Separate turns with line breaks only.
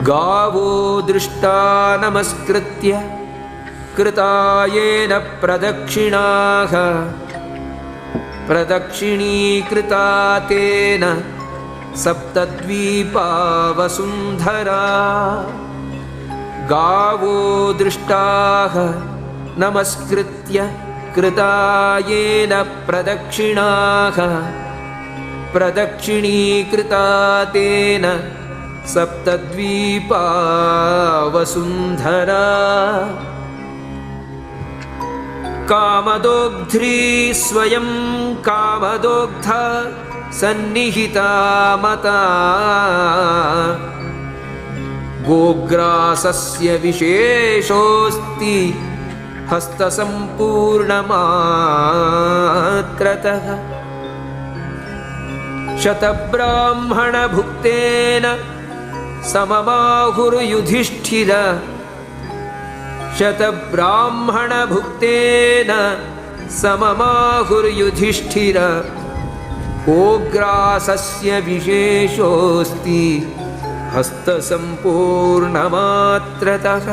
गावो दृष्टा नमस्कृत्य कृतायेन प्रदक्षिणाः प्रदक्षिणीकृता तेन सप्तद्वीपा वसुन्धरा गावो दृष्टाः नमस्कृत्य कृतायेन प्रदक्षिणाः प्रदक्षिणीकृता तेन सप्तद्वीपा वसुन्धरा कामदोग्ध्री स्वयं कामदोग्धा सन्निहिता मता गोग्रासस्य विशेषोऽस्ति हस्तसम्पूर्णमात्रतः शतब्राह्मणभुक्तेन सममाहुर्युधिष्ठिर शतब्राह्मणभुक्तेन सममाहुर्युधिष्ठिर गोग्रासस्य विशेषोऽस्ति हस्तसम्पूर्णमात्रतः